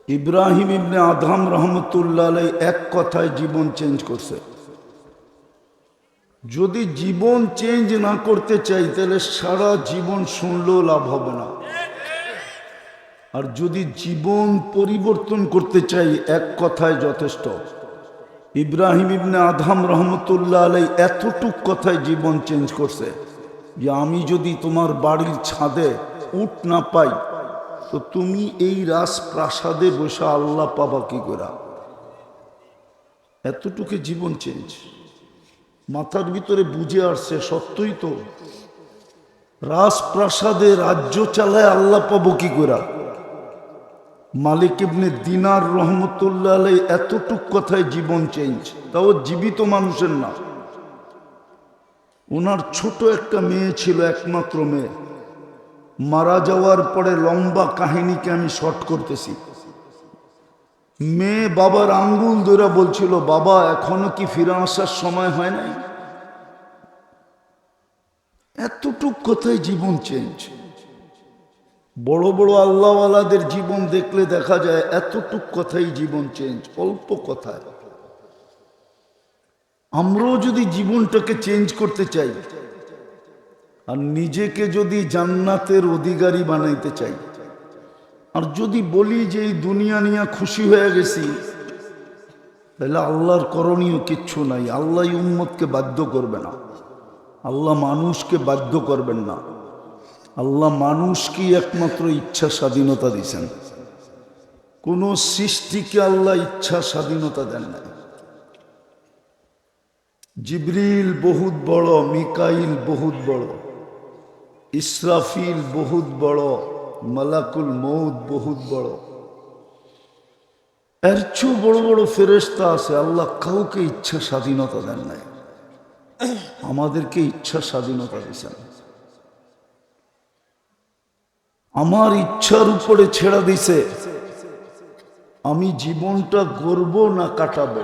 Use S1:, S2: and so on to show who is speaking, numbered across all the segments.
S1: ইব্রাহিম ইবনে Adham রহমতুল্লাহ আলাইহি এক কথায় জীবন চেঞ্জ করছে। যদি জীবন চেঞ্জ না করতে চাই তাহলে সারা জীবন শুনলেও লাভ হবে না। আর যদি জীবন পরিবর্তন করতে চাই এক কথায় যথেষ্ট। ইব্রাহিম ইবনে আদহাম রহমতুল্লাহ আলাইহি এতটুক কথায় জীবন চেঞ্জ করছে যে আমি যদি তোমার বাড়ির ছাদে উট না পাই তো তুমি এই রাজপ্রাসাদে বসে আল্লাহ পাবা কি করে। এতটুকু জীবন চেঞ্জ মাথার ভিতরে বুঝে আসছে। সত্যই তো, রাজপ্রাসাদে রাজ্য চালায় আল্লাহ পাবো কি করে। মালিক ইবনে দিনার রহমতুল্লাহ আলাইহি এতটুক কথায় জীবন চেঞ্জ, তাও জীবিত মানুষের না। ওনার ছোট একটা মেয়ে ছিল, একমাত্র মেয়ে। মারা যাওয়ার পরে লম্বা কাহিনীকে আমি শর্ট করতেছি। মেয়ে বাবার আঙ্গুল ধরে বলছিল, বাবা এখনো কি ফিরে আসার সময় হয় নাই। এতটুক কথায় জীবন চেঞ্জ। বড় বড় আল্লাহওয়ালাদের জীবন দেখলে দেখা যায় এতটুক কথাই জীবন চেঞ্জ, অল্প কথায়। আমরাও যদি জীবনটাকে চেঞ্জ করতে চাই আর নিজেকে যদি জান্নাতের অধিকারী বানাইতে চাই, আর যদি বলি যে এই দুনিয়া নিয়ে খুশি হয়ে গেছি, তাহলে আল্লাহর করণীয় কিচ্ছু নাই। আল্লাহ উম্মতকে বাধ্য করবে না, আল্লাহ মানুষকে বাধ্য করবেন না। আল্লাহ মানুষকেই একমাত্র ইচ্ছা স্বাধীনতা দিয়েছেন। কোন সৃষ্টিকে আল্লাহ ইচ্ছা স্বাধীনতা দেন না। জিবরিল বহুত বড়, মিকাইল বহুত বড়, ইসরাফিল বহুত বড়, মালাকুল মউত বহুত বড়। এর চেয়েও বড় বড় ফেরেশতা আছে। আল্লাহ কাউকে ইচ্ছা স্বাধীনতা দেন নাই, আমাদেরকে ইচ্ছা স্বাধীনতা দিয়েছেন। আমার ইচ্ছার উপরে ছেড়ে দিছে আমি জীবনটা গড়ব না কাটাবো,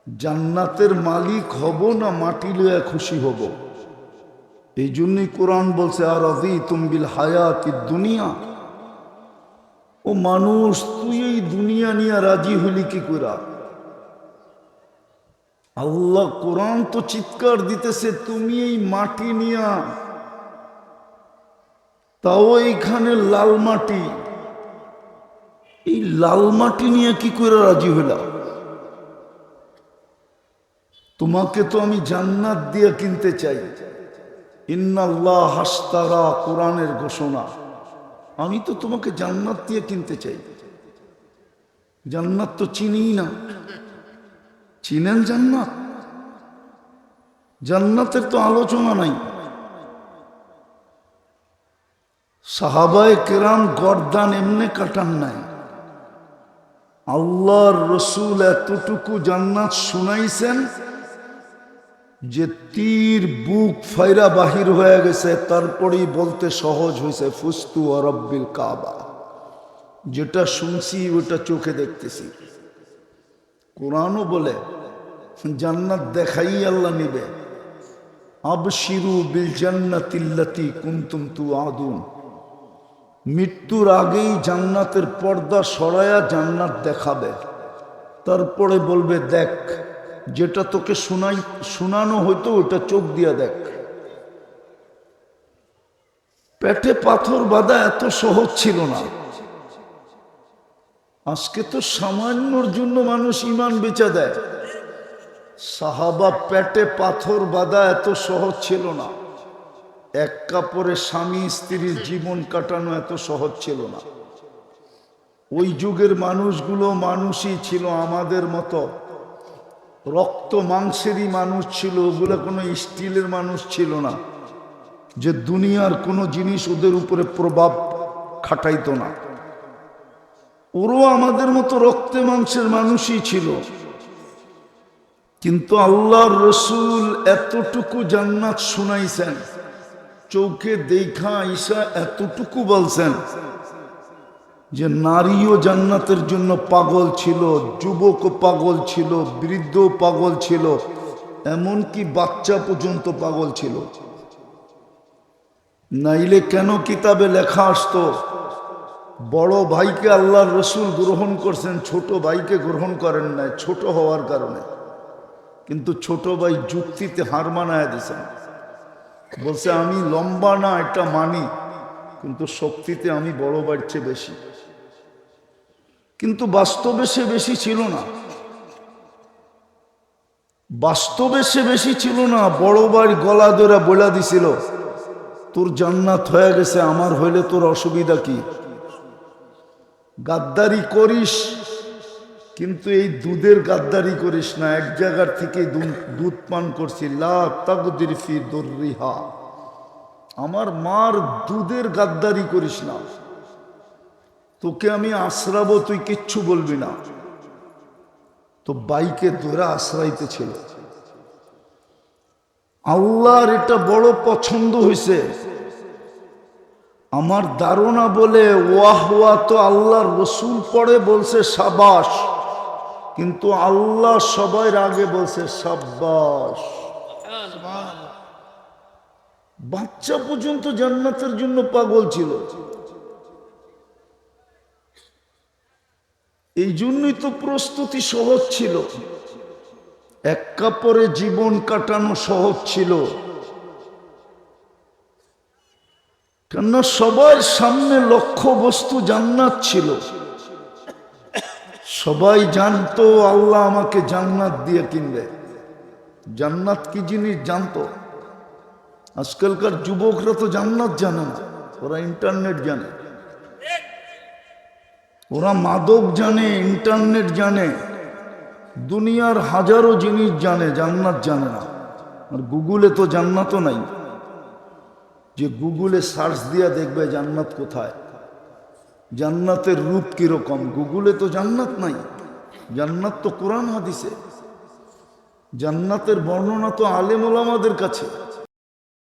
S1: জান্নাতের মালিক হব না মাটি লইয়া খুশি হব। এই জন্যই কোরআন বলছে, আর রাযীতুম বিল হায়াতিদ দুনিয়া। ও মানুষ, তুই এই দুনিয়া নিয়ে রাজি হলি কি করে? আল্লাহ কোরআন তো চিৎকার দিতেছে, তুমি এই মাটি নিয়া, তাও এইখানে লাল মাটি, এই লাল মাটি নিয়ে কি করে রাজি হইলাম? তোমাকে তো আমি জান্নাত দিয়ে কিনতে চাই। ইন্নাল্লাহ হাশতারা, কোরআনের ঘোষণা। আমি তো তোমাকে জান্নাত দিয়ে কিনতে চাই। জান্নাত তো চিনি না। চিনেন জান্নাত? জান্নাতের তো আলোচনা নাই। সাহাবায়ে কেরাম গর্দান এমনে কাটান নাই। আল্লাহর রসুল এতটুকু জান্নাত শুনাইছেন যে তীর বুক ফাইরা বাহির হয়ে গেছে, তারপরেই বলতে সহজ হয়েছে, ফুস্তু ওয়া রাব্বিল কাবা। যেটা শুনছি ওটা চোখে দেখতেছি। কোরআনও বলে জান্নাত দেখাই আল্লাহ নিবে। আবশিরু বিল জান্নাতিল্লাতী কুনতুম তুআদুন। মৃত্যুর আগেই জান্নাতের পর্দা সরায়া জান্নাত দেখাবে, তারপরে বলবে দেখ, যেটা তোকে শোনানো হইতো ওটা চোখ দিয়া দেখ। পেটে পাথর বাঁধা এত সহজ ছিল না। আজকে তো সামান্যর জন্য মানুষ ঈমান বেচা দেয়। সাহাবা পেটে পাথর বাঁধা এত সহজ ছিল না। এক কাপড়ে স্বামী স্ত্রীর জীবন কাটানো এত সহজ ছিল না। ওই যুগের মানুষগুলো মানুষই ছিল আমাদের মতো, রক্ত মাংসেরই মানুষ ছিল। ওগুলো কোনো স্টিলের মানুষ ছিল না যে দুনিয়ার কোনো জিনিস ওদের উপরে প্রভাব খাটাইতো না। ওরাও আমাদের মতো রক্তে মাংসের মানুষই ছিল। কিন্তু আল্লাহর রসুল এতটুকু জান্নাত শুনাইছেন, চোখে দেখা আইসা এতটুকু বলছেন যে নারীও জান্নাতের জন্য পাগল ছিল, যুবকও পাগল ছিল, বৃদ্ধ পাগল ছিল, এমনকি বাচ্চা পর্যন্ত পাগল ছিল। নাইলে কেন কিতাবে লেখা আসতো বড় ভাইকে আল্লাহর রসুল গ্রহণ করছেন, ছোট ভাইকে গ্রহণ করেন নাই ছোট হওয়ার কারণে। কিন্তু ছোট ভাই যুক্তিতে হার মানায় দিয়েছেন, বলছে আমি লম্বা না এটা মানি, কিন্তু শক্তিতে আমি বড় ভাইয়ের চেয়ে বেশি। কিন্তু বাস্তবে সে বেশি ছিল না, বাস্তবে সে বেশি ছিল না। বড় ভাই গলা ধরে বলে দিছিল, তোর জান্নাত হয়ে গেছে, আমার হইলে তোর অসুবিধা কি? গাদ্দারি করিস, কিন্তু এই দুধের গাদ্দারি করিস না। এক জায়গার থেকে দুধ পান করছি, লা তাকদির ফি দুররিহা, আমার মার দুধের গাদ্দারি করিস না। তোকে আমি আশ্রাবো, তুই কিচ্ছু বলবি না। তো বাইকে ধরে আশ্রাইতে ছিল। আল্লাহর এটা বড় পছন্দ হয়েছে। আমার ধারণা বলে ওয়াহ ওয়া তো আল্লাহর রসুল পড়ে বলছে সাবাস, কিন্তু আল্লাহ সবার আগে বলছে সাব্বাস। বাচ্চা পর্যন্ত জান্নাতের জন্য পাগল ছিল। এই জন্যই তো প্রস্তুতি সহজ ছিল, এক কাপড়ে জীবন কাটানো সহজ ছিল। কেননা সবার সামনে লক্ষ্য বস্তু জান্নাত ছিল। সবাই জানতো আল্লাহ আমাকে জান্নাত দিয়ে কিনবে। জান্নাত কি জিনিস জানতো। আজকালকার যুবকরা তো জান্নাত জানে না, ওরা ইন্টারনেট জানে, ওরা মাদক জানে, ইন্টারনেট জানে, দুনিয়ার হাজারো জিনিস জানে, জান্নাত জানে না। আর গুগলে তো জান্নাতও নাই, যে গুগলে সার্চ দিয়া দেখবে জান্নাত কোথায়, জান্নাতের রূপ কিরকম। গুগলে তো জান্নাত নাই, জান্নাত তো কোরআন হাদিসে, জান্নাতের বর্ণনা তো আলেম ওলামাদের কাছে।